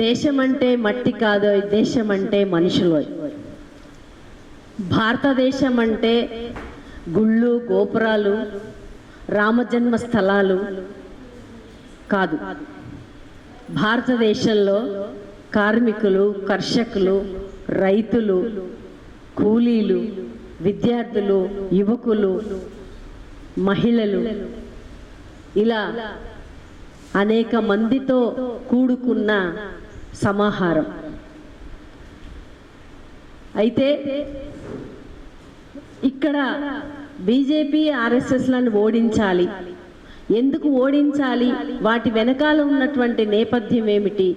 దేశం అంటే మట్టి కాదు, దేశం అంటే మనుషులు. భారతదేశం అంటే గుళ్ళు గోపురాలు రామజన్మ స్థలాలు కాదు. భారతదేశంలో కార్మికులు, కర్షకులు, రైతులు, కూలీలు, విద్యార్థులు, యువకులు, మహిళలు ఇలా అనేక మందితో కూడుకున్న సమాహారం. అయితే ఇక్కడ బీజేపీ ఆర్ఎస్ఎస్లను ఓడించాలి. ఎందుకు ఓడించాలి? వాటి వెనకాల ఉన్నటువంటి నేపథ్యం ఏమిటి,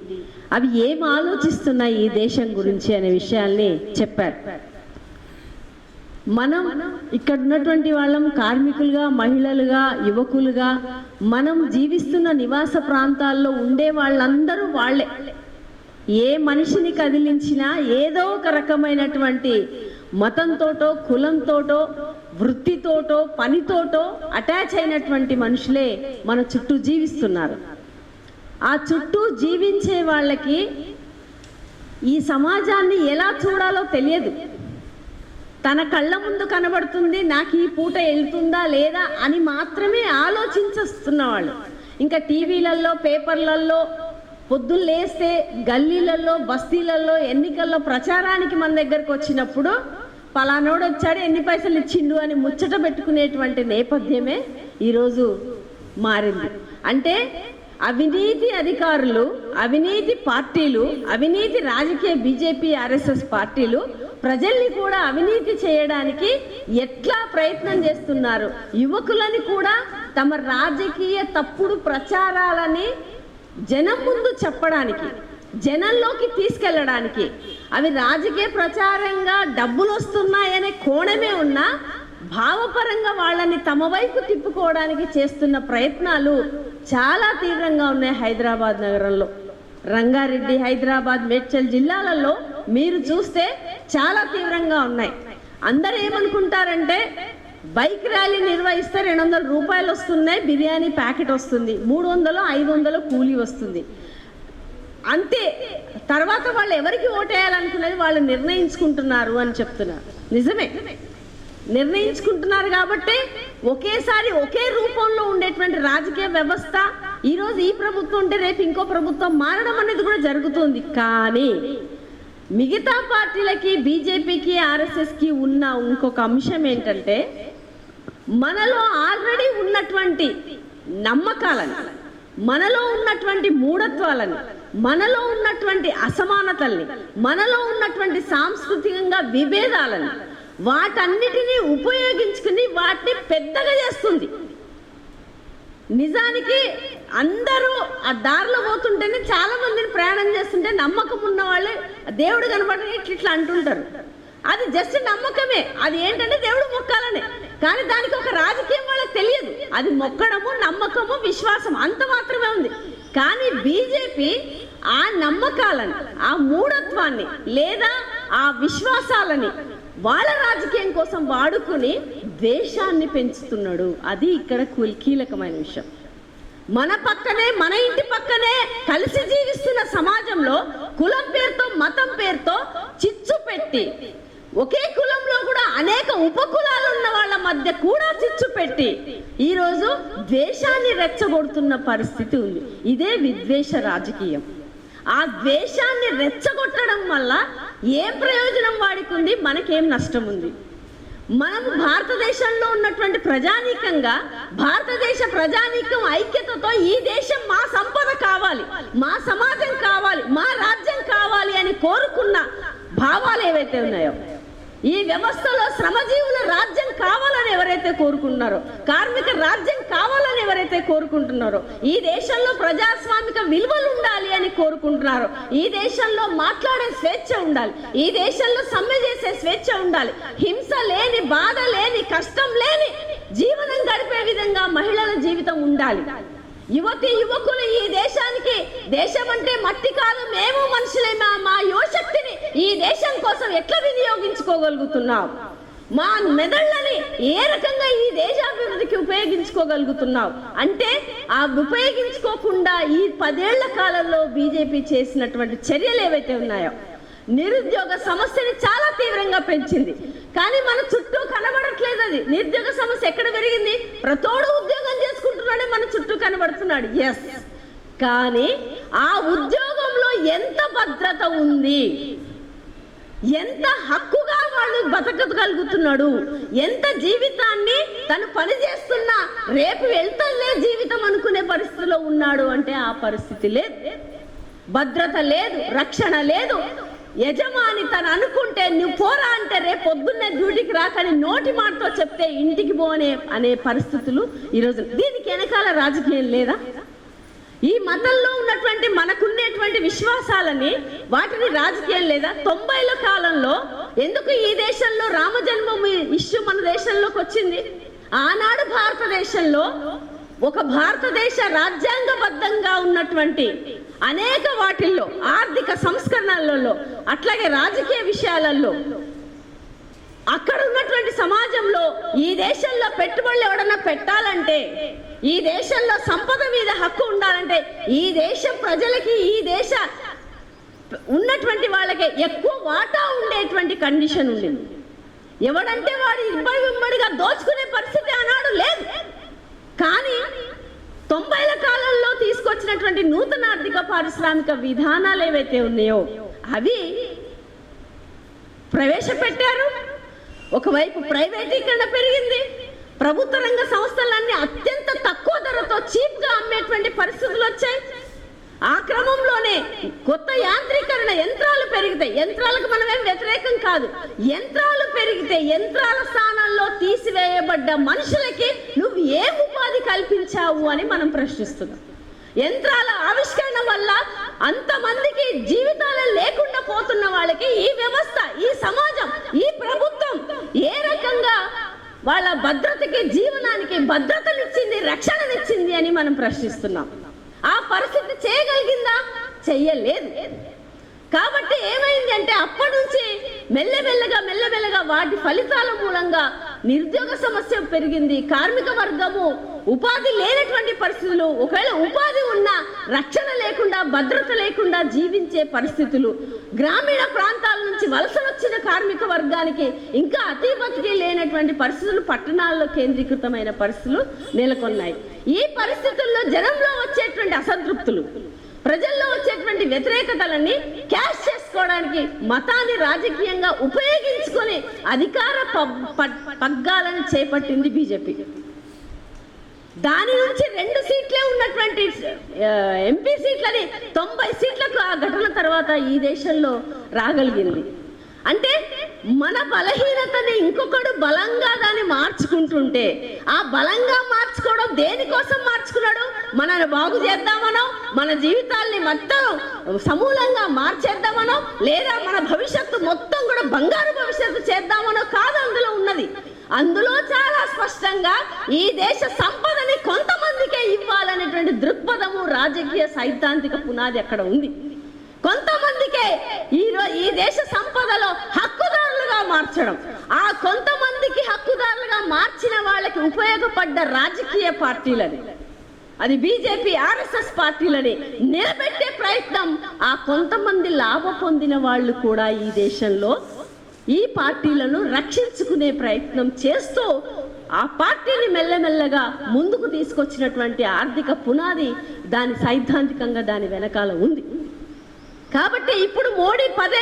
అవి ఏం ఆలోచిస్తున్నాయి ఈ దేశం గురించి అనే విషయాల్ని చెప్పారు. మనం ఇక్కడ ఉన్నటువంటి వాళ్ళం కార్మికులుగా, మహిళలుగా, యువకులుగా మనం జీవిస్తున్న నివాస ప్రాంతాల్లో ఉండే వాళ్ళందరూ వాళ్ళే. ఏ మనిషిని కదిలించినా ఏదో ఒక రకమైనటువంటి మతంతోటో, కులంతోటో, వృత్తితోటో, పనితోటో అటాచ్ అయినటువంటి మనుషులే మన చుట్టూ జీవిస్తున్నారు. ఆ చుట్టూ జీవించే వాళ్ళకి ఈ సమాజాన్ని ఎలా చూడాలో తెలియదు. తన కళ్ళ ముందు కనబడుతుంది, నాకు ఈ పూట వెళ్తుందా లేదా అని మాత్రమే ఆలోచించేస్తున్న వాళ్ళు. ఇంకా టీవీలలో, పేపర్లలో పొద్దున్న లేస్తే గల్లీలలో, బస్తీలలో ఎన్నికల్లో ప్రచారానికి మన దగ్గరకు వచ్చినప్పుడు పలానోడు వచ్చాడు, ఎన్ని పైసలు ఇచ్చిండు అని ముచ్చట పెట్టుకునేటువంటి నేపథ్యమే ఈరోజు మారింది. అంటే అవినీతి అధికారులు, అవినీతి పార్టీలు, అవినీతి రాజకీయ బీజేపీ ఆర్ఎస్ఎస్ పార్టీలు ప్రజల్ని కూడా అవినీతి చేయడానికి ఎట్లా ప్రయత్నం చేస్తున్నారు. యువకులని కూడా తమ రాజకీయ తప్పుడు ప్రచారాలని జనం ముందు చెప్పడానికి, జనంలోకి తీసుకెళ్ళడానికి, అవి రాజకీయ ప్రచారంగా డబ్బులు వస్తున్నాయనే కోణమే ఉన్నా భావపరంగా వాళ్ళని తమ వైపు తిప్పుకోవడానికి చేస్తున్న ప్రయత్నాలు చాలా తీవ్రంగా ఉన్నాయి. హైదరాబాద్ నగరంలో, రంగారెడ్డి, హైదరాబాద్, మేడ్చల్ జిల్లాలలో మీరు చూస్తే చాలా తీవ్రంగా ఉన్నాయి. అందరూ ఏమనుకుంటారంటే బైక్ ర్యాలీ నిర్వహిస్తే 200 రూపాయలు వస్తున్నాయి, బిర్యానీ ప్యాకెట్ వస్తుంది, 300, 500 కూలీ వస్తుంది, అంతే. తర్వాత వాళ్ళు ఎవరికి ఓటేయాలనుకునేది వాళ్ళు నిర్ణయించుకుంటున్నారు అని చెప్తున్నారు. నిజమే, నిర్ణయించుకుంటున్నారు. కాబట్టి ఒకేసారి ఒకే రూపంలో ఉండేటువంటి రాజకీయ వ్యవస్థ ఈరోజు ఈ ప్రభుత్వం ఉంటే రేపు ఇంకో ప్రభుత్వం మారడం అనేది కూడా జరుగుతుంది. కానీ మిగతా పార్టీలకి, బీజేపీకి, ఆర్ఎస్ఎస్కి ఉన్న ఇంకొక అంశం ఏంటంటే మనలో ఆల్రెడీ ఉన్నటువంటి నమ్మకాలను, మనలో ఉన్నటువంటి మూఢత్వాలని, మనలో ఉన్నటువంటి అసమానతల్ని, మనలో ఉన్నటువంటి సాంస్కృతికంగా విభేదాలను, వాటన్నిటినీ ఉపయోగించుకుని వాటిని పెద్దగా చేస్తుంది. నిజానికి అందరూ ఆ దారిలో పోతుంటేనే చాలా మందిని ప్రయాణం చేస్తుంటే నమ్మకం ఉన్న వాళ్ళే దేవుడు కనబడి ఇట్లా అంటుంటారు. అది జస్ట్ నమ్మకమే. అది ఏంటంటే దేవుడు మొక్కాలనే, కానీ దానికి ఒక రాజకీయం వాళ్ళకి తెలియదు. అది మొక్కడము, నమ్మకము, విశ్వాసం అంత మాత్రమే ఉంది. కానీ బీజేపీ ఆ నమ్మకాలను, ఆ మూఢత్వాన్ని లేదా ఆ విశ్వాసాలని వాళ్ళ రాజకీయం కోసం వాడుకుని ద్వేషాన్ని పెంచుతున్నాడు. అది ఇక్కడ కీలకమైన విషయం. మన పక్కనే, మన ఇంటి పక్కనే కలిసి జీవిస్తున్న సమాజంలో కులం పేరుతో, మతం పేరుతో చిచ్చు పెట్టి, ఒకే కులంలో కూడా అనేక ఉపకులాలు ఉన్న వాళ్ళ మధ్య కూడా చిచ్చు పెట్టి ఈరోజు ద్వేషాన్ని రెచ్చగొడుతున్న పరిస్థితి ఉంది. ఇదే విద్వేష రాజకీయం. ఆ ద్వేషాన్ని రెచ్చగొట్టడం వల్ల ఏం ప్రయోజనం వాడికి ఉంది, మనకేం నష్టం ఉంది? మనము భారతదేశంలో ఉన్నటువంటి ప్రజానీకంగా, భారతదేశ ప్రజానీకం ఐక్యతతో ఈ దేశం మా సంపద కావాలి, మా సమాజం కావాలి, మా రాజ్యం కావాలి అని కోరుకున్న భావాలు ఏవైతే ఉన్నాయో, ఈ వ్యవస్థలో శ్రమజీవుల రాజ్యం కావాలని ఎవరైతే కోరుకుంటున్నారో, కార్మిక రాజ్యం కావాలని ఎవరైతే కోరుకుంటున్నారో, ఈ దేశంలో ప్రజాస్వామిక విలువలు ఉండాలి అని కోరుకుంటున్నారో, ఈ దేశంలో మాట్లాడే స్వేచ్ఛ ఉండాలి, ఈ దేశంలో సమ్మె చేసే స్వేచ్ఛ ఉండాలి, హింస లేని, బాధ లేని, కష్టం లేని జీవనం గడిపే విధంగా మహిళల జీవితం ఉండాలి. యువతి యువకులు ఈ దేశానికి, దేశం అంటే మట్టి కాదు, మేము మనుషులే, మా యువశక్తిని ఈ దేశం కోసం ఎట్లా వినియోగించుకోగలుగుతున్నాం? మా మెదళ్ళని ఏ రకంగా ఈ దేశాభివృద్ధికి ఉపయోగించుకోగలుగుతున్నావు అంటే ఆ ఉపయోగించుకోకుండా ఈ 10 ఏళ్ల కాలంలో బీజేపీ చేసినటువంటి చర్యలు ఏవైతే ఉన్నాయో నిరుద్యోగ సమస్యని చాలా తీవ్రంగా పెంచింది. కానీ మన చుట్టూ కనబడట్లేదు. అది నిరుద్యోగ సమస్య ఎక్కడ పెరిగింది? ప్రతోడు ఉద్యోగం చేసుకుంటున్నాడే మన చుట్టూ కనబడుతున్నాడు. ఎస్, కానీ ఆ ఉద్యోగంలో ఎంత భద్రత ఉంది, ఎంత హక్కుగా వాళ్ళు బతకగలుగుతున్నాడు, ఎంత జీవితాన్ని తను పని చేస్తున్నా రేపు వెళ్తలే జీవితం అనుకునే పరిస్థితిలో ఉన్నాడు అంటే ఆ పరిస్థితి లేదు. భద్రత లేదు, రక్షణ లేదు. యజమాని తను అనుకుంటే నువ్వు పోరా అంటే రేపు పొద్దున్నే డ్యూటీకి రాకని నోటి మాటతో చెప్తే ఇంటికి పోనే అనే పరిస్థితులు ఈరోజు. దీనికి వెనకాల రాజకీయం లేదా? ఈ మతంలో ఉన్నటువంటి మనకున్నటువంటి విశ్వాసాలని వాటిని రాజకీయం లేదా? 90ల కాలంలో ఎందుకు ఈ దేశంలో రామ జన్మభూమి ఇష్యూ మన దేశంలోకి వచ్చింది? ఆనాడు భారతదేశంలో ఒక భారతదేశ రాజ్యాంగబద్ధంగా ఉన్నటువంటి అనేక వాటిల్లో ఆర్థిక సంస్కరణలలో అట్లాగే రాజకీయ విషయాలలో అక్కడ ఉన్నటువంటి సమాజంలో ఈ దేశంలో పెట్టుబడులు ఎవడన్నా పెట్టాలంటే, ఈ దేశంలో సంపద మీద హక్కు ఉండాలంటే ఈ దేశ ప్రజలకి ఈ దేశ ఉన్నటువంటి వాళ్ళకి ఎక్కువ వాటా ఉండేటువంటి కండిషన్ ఉండింది. ఎవడంటే వాడు ఇబ్బడిగా దోచుకునే పరిస్థితి ఆనాడు లేదు. కానీ 90ల కాలంలో తీసుకొచ్చినటువంటి నూతన ఆర్థిక పారిశ్రామిక విధానాలు ఏవైతే ఉన్నాయో అవి ప్రవేశపెట్టారు. ఒకవైపు ప్రైవేటీకరణ పెరిగింది, ప్రభుత్వ రంగ సంస్థలన్నీ అత్యంత తక్కువ ధరతో చీప్గా అమ్మేటువంటి పరిస్థితులు వచ్చాయి. ఆ క్రమంలోనే కొత్త యాంత్రీకరణ, యంత్రాలు పెరిగితాయి. యంత్రాలకు మనమేం వ్యతిరేకం కాదు. యంత్రాలు పెరిగితే యంత్రాల స్థానాల్లో తీసివేయబడ్డ మనుషులకి నువ్వు ఏం ఉపాధి కల్పించావు అని మనం ప్రశ్నిస్తున్నాం. యంత్రాల ఆవిష్కరణ వల్ల అంతమందికి జీవితాలు లేకుండా పోతున్న వాళ్ళకి ఈ వ్యవస్థ, ఈ సమాజం, ఈ ప్రభుత్వం ఏ రకంగా వాళ్ళ భద్రతకి, జీవనానికి భద్రతనిచ్చింది, రక్షణనిచ్చింది అని మనం ప్రశ్నిస్తున్నాం. ఆ పరిస్థితి చేయగలిగిందా? చెయ్యలేదు. కాబట్టి ఏమైంది అంటే అప్పటి నుంచి మెల్లమెల్లగా వాటి ఫలితాల మూలంగా నిరుద్యోగ సమస్య పెరిగింది. కార్మిక వర్గము ఉపాధి లేనటువంటి పరిస్థితులు, ఒకవేళ ఉపాధి ఉన్నా రక్షణ లేకుండా, భద్రత లేకుండా జీవించే పరిస్థితులు, గ్రామీణ ప్రాంతాల నుంచి వలస వచ్చిన కార్మిక వర్గానికి ఇంకా అతిబతికి లేనటువంటి పరిస్థితులు పట్టణాల్లో కేంద్రీకృతమైన పరిస్థితులు నెలకొన్నాయి. ఈ పరిస్థితుల్లో జనంలో వచ్చేటువంటి అసంతృప్తులు, ప్రజల్లో వచ్చేటువంటి వ్యతిరేకతలన్నీ క్యాష్ చేసుకోవడానికి మతాన్ని రాజకీయంగా ఉపయోగించుకొని అధికార పగ్గాలను చేపట్టింది బీజేపీ. దాని నుంచి 2 సీట్లే ఉన్నటువంటి ఎంపీ సీట్లని 90 సీట్లకు ఆ ఘటన తర్వాత ఈ దేశంలో రాగలిగింది. అంటే మన బలహీనతని ఇంకొకడు బలంగా దాన్ని మార్చుకుంటుంటే, ఆ బలంగా మార్చుకోవడం దేనికోసం మార్చుకున్నాడు? మనల్ని బాగు చేద్దామనో, మన జీవితాల్ని మొత్తం సమూలంగా మార్చేద్దామనో, లేదా మన భవిష్యత్తు మొత్తం కూడా బంగారు భవిష్యత్తు చేద్దామనో కాదు అందులో ఉన్నది. అందులో చాలా స్పష్టంగా ఈ దేశ సంపదని కొంతమందికే ఇవ్వాలనేటువంటి దృక్పథము, రాజకీయ సైద్ధాంతిక పునాది అక్కడ ఉంది. కొంతమందికే ఈ దేశ సంపదలో హక్కుదారులుగా మార్చడం, ఆ కొంతమందికి హక్కుదారులుగా మార్చిన వాళ్ళకి ఉపయోగపడ్డ రాజకీయ పార్టీలని, అది బీజేపీ, ఆర్ఎస్ఎస్ పార్టీలని నిలబెట్టే ప్రయత్నం, ఆ కొంతమంది లాభ పొందిన వాళ్ళు కూడా ఈ దేశంలో ఈ పార్టీలను రక్షించుకునే ప్రయత్నం చేస్తూ ఆ పార్టీని మెల్లమెల్లగా ముందుకు తీసుకొచ్చినటువంటి ఆర్థిక పునాది దాని సైద్ధాంతికంగా దాని వెనకాల ఉంది. కాబట్టి ఇప్పుడు మోడీ పదే